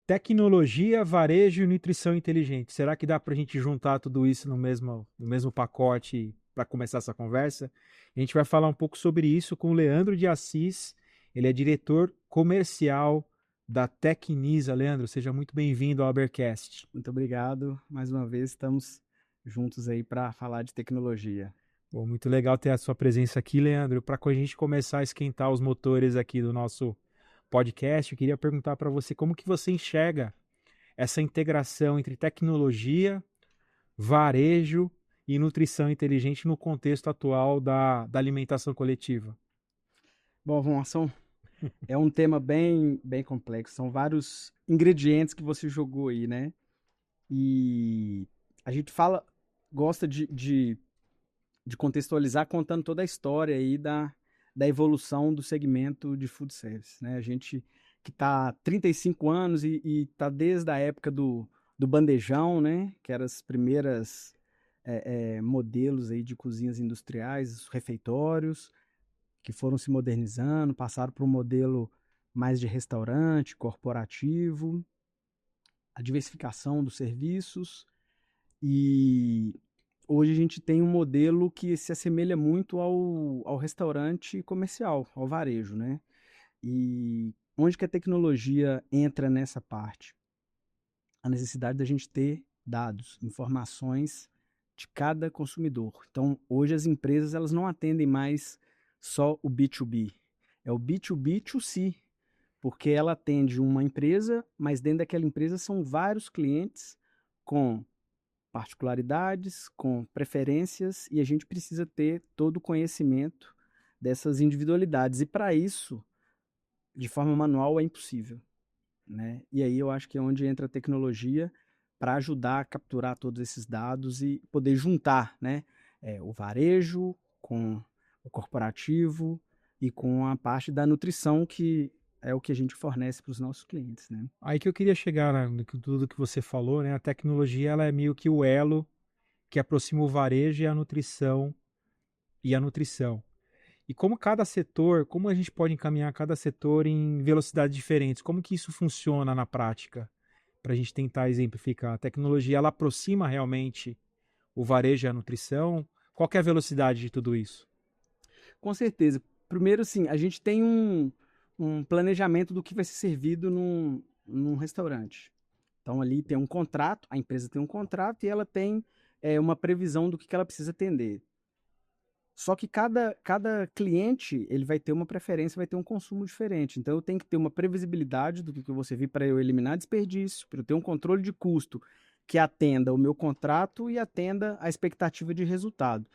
Tecnologia, varejo e nutrição inteligente. Será que dá para a gente juntar tudo isso no mesmo pacote para começar essa conversa? A gente vai falar um pouco sobre isso com o Leandro de Assis. Ele é diretor comercial da Tecnisa. Leandro, seja muito bem-vindo ao Habercast. Muito obrigado. Mais uma vez estamos juntos aí para falar de tecnologia. Bom, muito legal ter a sua presença aqui, Leandro. Para a gente começar a esquentar os motores aqui do nosso podcast, eu queria perguntar para você como que você enxerga essa integração entre tecnologia, varejo e nutrição inteligente no contexto atual da alimentação coletiva. Bom, é um tema bem complexo. São vários ingredientes que você jogou aí, né? E a gente gosta de contextualizar contando toda a história aí da evolução do segmento de food service, né? A gente que está há 35 anos e está desde a época do bandejão, né? Que eram as primeiras modelos aí de cozinhas industriais, os refeitórios, que foram se modernizando, passaram para um modelo mais de restaurante, corporativo, a diversificação dos serviços e hoje a gente tem um modelo que se assemelha muito ao restaurante comercial, ao varejo, né? E onde que a tecnologia entra nessa parte? A necessidade da gente ter dados, informações de cada consumidor. Então, hoje as empresas elas não atendem mais só o B2B, é o B2B2C, porque ela atende uma empresa, mas dentro daquela empresa são vários clientes com particularidades, com preferências, e a gente precisa ter todo o conhecimento dessas individualidades. E para isso, de forma manual, é impossível, né? E aí eu acho que é onde entra a tecnologia para ajudar a capturar todos esses dados e poder juntar, né, o varejo com o corporativo e com a parte da nutrição que é o que a gente fornece para os nossos clientes, né? Aí que eu queria chegar tudo que você falou, né? A tecnologia ela é meio que o elo que aproxima o varejo e a nutrição. E como cada setor, como a gente pode encaminhar cada setor em velocidades diferentes? Como que isso funciona na prática? Para a gente tentar exemplificar. A tecnologia ela aproxima realmente o varejo e a nutrição? Qual que é a velocidade de tudo isso? Com certeza. Primeiro, sim, a gente tem um planejamento do que vai ser servido num restaurante. Então, ali tem um contrato, a empresa tem um contrato e ela tem uma previsão do que ela precisa atender. Só que cada cliente ele vai ter uma preferência, vai ter um consumo diferente. Então, eu tenho que ter uma previsibilidade do que eu vou servir para eu eliminar desperdício, para eu ter um controle de custo que atenda o meu contrato e atenda a expectativa de resultado.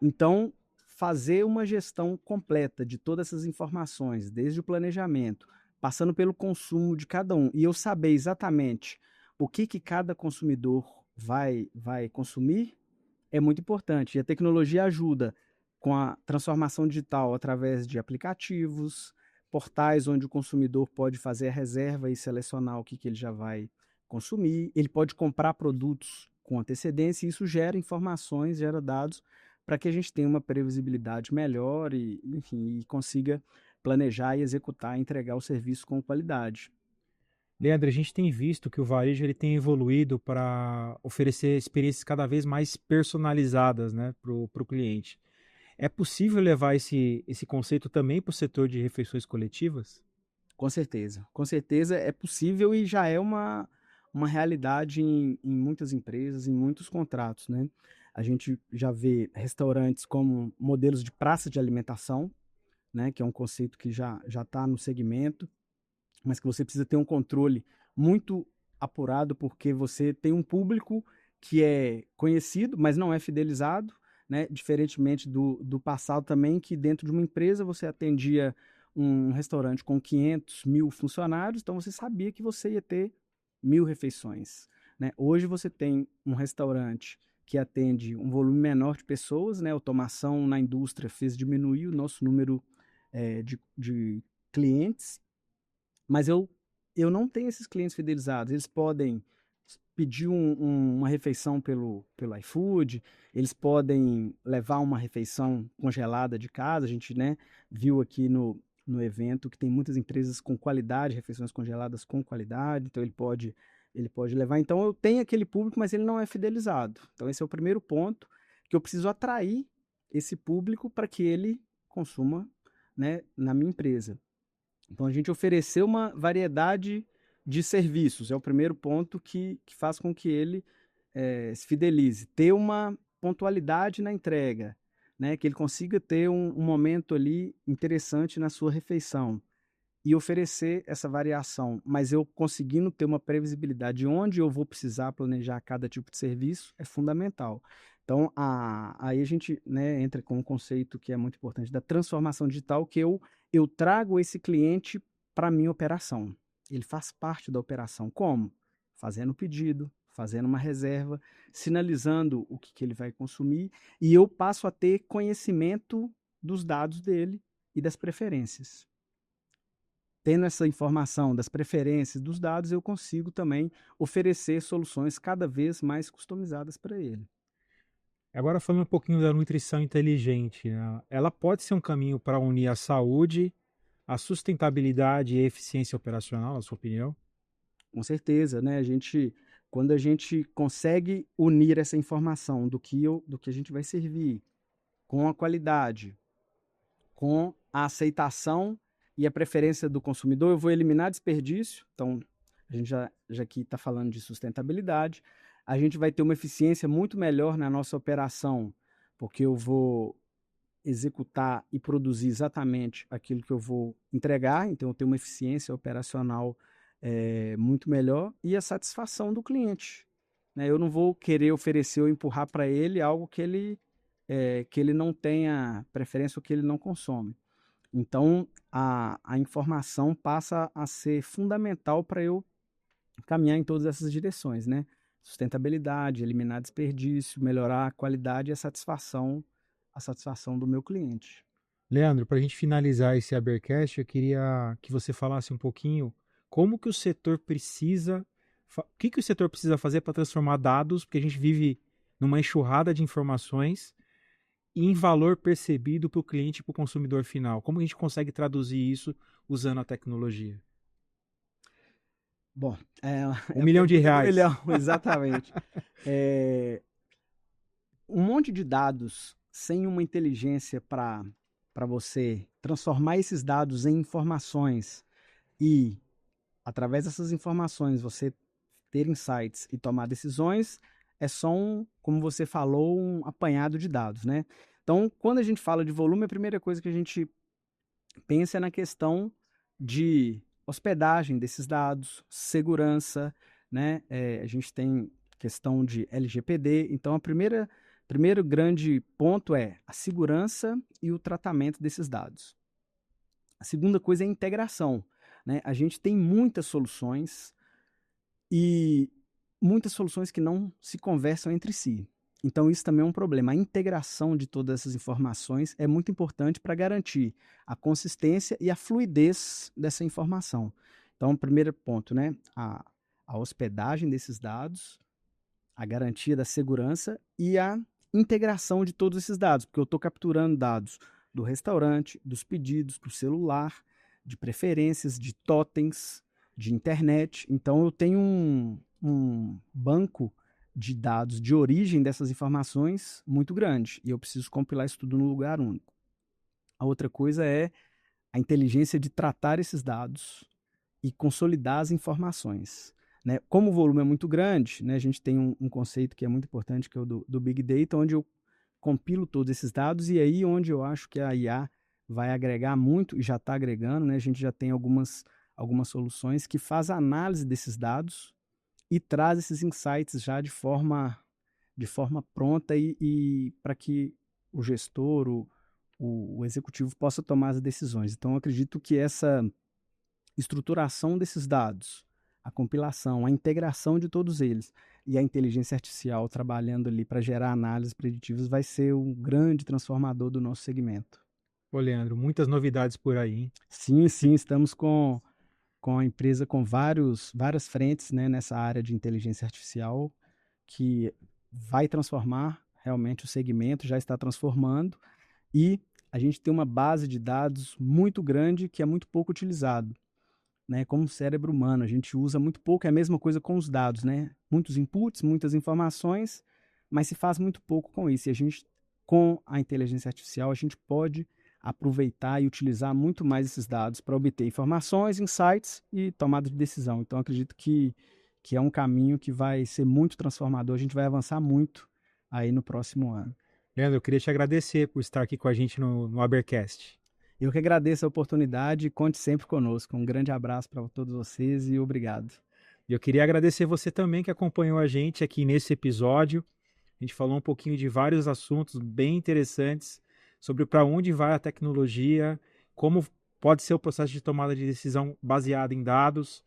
Então, fazer uma gestão completa de todas essas informações, desde o planejamento, passando pelo consumo de cada um, e eu saber exatamente o que cada consumidor vai consumir, é muito importante. E a tecnologia ajuda com a transformação digital através de aplicativos, portais onde o consumidor pode fazer a reserva e selecionar o que ele já vai consumir. Ele pode comprar produtos com antecedência e isso gera informações, gera dados para que a gente tenha uma previsibilidade melhor e, enfim, e consiga planejar e executar, e entregar o serviço com qualidade. Leandro, a gente tem visto que o varejo ele tem evoluído para oferecer experiências cada vez mais personalizadas, né, para o cliente. É possível levar esse conceito também para o setor de refeições coletivas? Com certeza é possível e já é uma realidade em muitas empresas, em muitos contratos, né? A gente já vê restaurantes como modelos de praça de alimentação, né? Que é um conceito que já está no segmento, mas que você precisa ter um controle muito apurado, porque você tem um público que é conhecido, mas não é fidelizado, né? Diferentemente do passado também, que dentro de uma empresa você atendia um restaurante com 500 mil funcionários, então você sabia que você ia ter 1.000 refeições, né? Hoje você tem um restaurante que atende um volume menor de pessoas, né? A automação na indústria fez diminuir o nosso número de clientes, mas eu não tenho esses clientes fidelizados. Eles podem pedir uma refeição pelo iFood, eles podem levar uma refeição congelada de casa. A gente, né, viu aqui no evento, que tem muitas empresas com qualidade, refeições congeladas com qualidade, então ele pode levar. Então eu tenho aquele público, mas ele não é fidelizado. Então esse é o primeiro ponto, que eu preciso atrair esse público para que ele consuma, né, na minha empresa. Então a gente oferecer uma variedade de serviços é o primeiro ponto que faz com que ele se fidelize. Ter uma pontualidade na entrega, né, que ele consiga ter um momento ali interessante na sua refeição e oferecer essa variação, mas eu conseguindo ter uma previsibilidade de onde eu vou precisar planejar cada tipo de serviço é fundamental. Então, aí a gente, né, entra com um conceito que é muito importante da transformação digital, que eu trago esse cliente para a minha operação. Ele faz parte da operação. Como? Fazendo o pedido, fazendo uma reserva, sinalizando o que ele vai consumir, e eu passo a ter conhecimento dos dados dele e das preferências. Tendo essa informação das preferências dos dados, eu consigo também oferecer soluções cada vez mais customizadas para ele. Agora falando um pouquinho da nutrição inteligente, né? Ela pode ser um caminho para unir a saúde, a sustentabilidade e a eficiência operacional, na sua opinião? Com certeza, né? Quando a gente consegue unir essa informação do que a gente vai servir, com a qualidade, com a aceitação e a preferência do consumidor, eu vou eliminar desperdício. Então, a gente já aqui está falando de sustentabilidade. A gente vai ter uma eficiência muito melhor na nossa operação, porque eu vou executar e produzir exatamente aquilo que eu vou entregar, então eu tenho uma eficiência operacional muito melhor e a satisfação do cliente, né? Eu não vou querer oferecer ou empurrar para ele algo que ele não tenha preferência ou que ele não consome. Então, a informação passa a ser fundamental para eu caminhar em todas essas direções, né? Sustentabilidade, eliminar desperdício, melhorar a qualidade e a satisfação do meu cliente. Leandro, para a gente finalizar esse Habercast, eu queria que você falasse um pouquinho como que o setor precisa, o que o setor precisa fazer para transformar dados, porque a gente vive numa enxurrada de informações, em valor percebido para o cliente e para o consumidor final. Como a gente consegue traduzir isso usando a tecnologia? Bom, Um a milhão de pergunta do reais. milhão, exatamente. Um monte de dados sem uma inteligência para você transformar esses dados em informações e, através dessas informações, você ter insights e tomar decisões, é só como você falou, um apanhado de dados, né? Então, quando a gente fala de volume, a primeira coisa que a gente pensa é na questão de hospedagem desses dados, segurança, né? A gente tem questão de LGPD. Então, primeiro grande ponto é a segurança e o tratamento desses dados. A segunda coisa é a integração, né? A gente tem muitas soluções e muitas soluções que não se conversam entre si. Então, isso também é um problema. A integração de todas essas informações é muito importante para garantir a consistência e a fluidez dessa informação. Então, o primeiro ponto, né? A hospedagem desses dados, a garantia da segurança e a integração de todos esses dados, porque eu estou capturando dados do restaurante, dos pedidos, do celular, de preferências, de totens, de internet. Então, eu tenho um banco de dados de origem dessas informações muito grande e eu preciso compilar isso tudo num lugar único. A outra coisa é a inteligência de tratar esses dados e consolidar as informações. Né? Como o volume é muito grande, né, a gente tem um conceito que é muito importante, que é o do Big Data, onde eu compilo todos esses dados e aí onde eu acho que a IA vai agregar muito, e já está agregando, né, a gente já tem algumas soluções que faz a análise desses dados e traz esses insights já de forma pronta e para que o gestor, o executivo possa tomar as decisões. Então, eu acredito que essa estruturação desses dados, a compilação, a integração de todos eles e a inteligência artificial trabalhando ali para gerar análises preditivas vai ser um grande transformador do nosso segmento. Ô, Leandro, muitas novidades por aí, hein? Sim, sim, estamos com a empresa com várias frentes, né, nessa área de inteligência artificial que vai transformar realmente o segmento, já está transformando, e a gente tem uma base de dados muito grande que é muito pouco utilizado, né? Como o cérebro humano, a gente usa muito pouco, é a mesma coisa com os dados, né? Muitos inputs, muitas informações, mas se faz muito pouco com isso. E a gente, com a inteligência artificial, a gente pode aproveitar e utilizar muito mais esses dados para obter informações, insights e tomada de decisão. Então, acredito que é um caminho que vai ser muito transformador, a gente vai avançar muito aí no próximo ano. Leandro, eu queria te agradecer por estar aqui com a gente no Habercast. Eu que agradeço a oportunidade e conte sempre conosco. Um grande abraço para todos vocês e obrigado. E eu queria agradecer você também que acompanhou a gente aqui nesse episódio. A gente falou um pouquinho de vários assuntos bem interessantes sobre para onde vai a tecnologia, como pode ser o processo de tomada de decisão baseado em dados.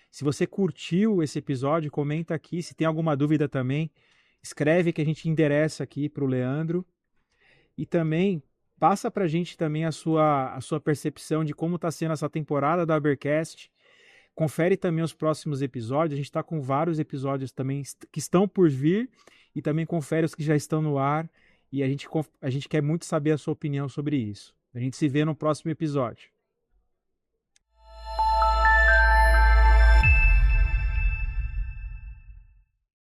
Se você curtiu esse episódio, comenta aqui. Se tem alguma dúvida também, escreve que a gente endereça aqui para o Leandro. E também passa para a gente também a sua percepção de como está sendo essa temporada da Habercast. Confere também os próximos episódios. A gente está com vários episódios também que estão por vir e também confere os que já estão no ar. E a gente quer muito saber a sua opinião sobre isso. A gente se vê no próximo episódio.